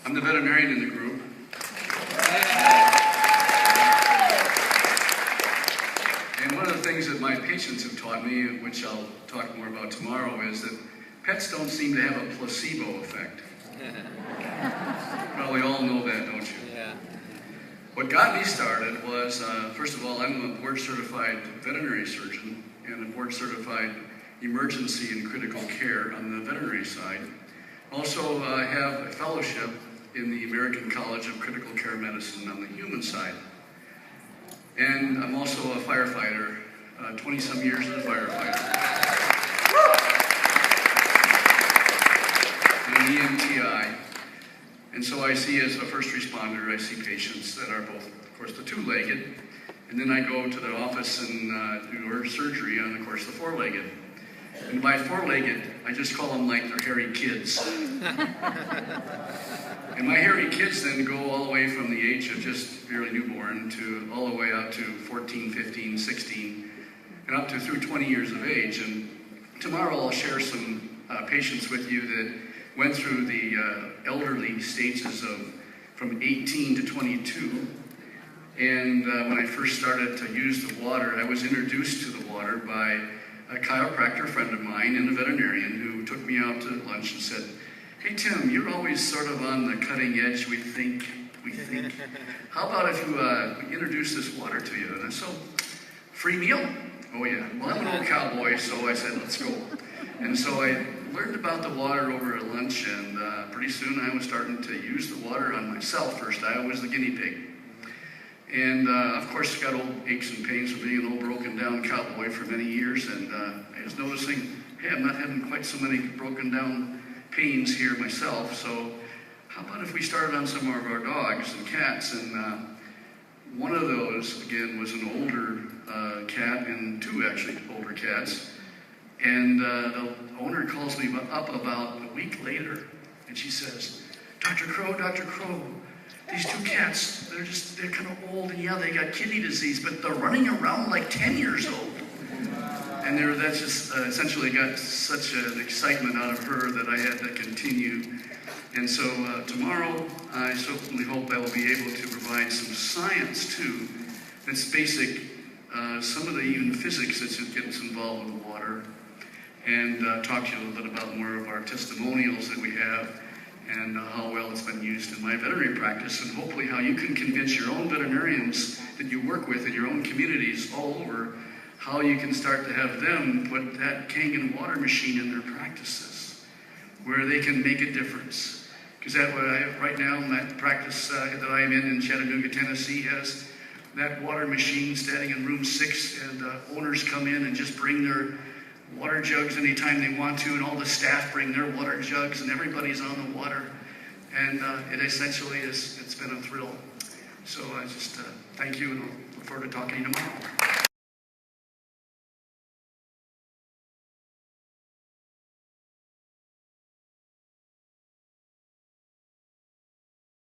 I'm the veterinarian in the group. And one of the things that my patients have taught me, which I'll talk more about tomorrow, is that pets don't seem to have a placebo effect. Probably all know that, don't you? Yeah. What got me started was, first of all, I'm a board-certified veterinary surgeon and a board-certified emergency and critical care on the veterinary side. Also, I have a fellowship in the American College of Critical Care Medicine on the human side. And I'm also a firefighter, 20-some years as a firefighter. And an EMTI. And so I see, as a first responder, I see patients that are both, of course, the two-legged, and then I go to the office and do surgery on, of course, the four-legged. And by four-legged, I just call them like they're hairy kids. And my hairy kids then go all the way from the age of just barely newborn to all the way out to 14, 15, 16, and up to through 20 years of age. And tomorrow I'll share some patients with you that went through the elderly stages of from 18 to 22. And when I first started to use the water, I was introduced to the water by a chiropractor friend of mine and a veterinarian who took me out to lunch and said, "Hey Tim, you're always sort of on the cutting edge, we think. How about if we introduce this water to you?" And I said, "Free meal?" "Oh yeah." "Well, I'm an old cowboy," so I said, "Let's go." And so I learned about the water over at lunch, and pretty soon I was starting to use the water on myself first. I was the guinea pig. And of course, got old aches and pains from being an old broken down cowboy for many years, and I was noticing, hey, I'm not having quite so many broken down pains here myself, so how about if we started on some of our dogs and cats? And one of those, again, was an older cat, and two actually older cats. And the owner calls me up about a week later, and she says, Dr. Crow, these two cats, they're kind of old, and yeah, they got kidney disease, but they're running around like 10 years old. And that's just essentially got such an excitement out of her that I had to continue. And so tomorrow, I certainly hope I will be able to provide some science too, that's basic, some of the even physics that gets involved with water, and talk to you a little bit about more of our testimonials that we have and how well it's been used in my veterinary practice, and hopefully how you can convince your own veterinarians that you work with in your own communities all over how you can start to have them put that Kangen water machine in their practices where they can make a difference. Because that right now, that practice that I am in Chattanooga, Tennessee, has that water machine standing in room 6, and owners come in and just bring their water jugs anytime they want to, and all the staff bring their water jugs, and everybody's on the water. And it essentially it's been a thrill. So I just thank you, and I'll look forward to talking to you tomorrow.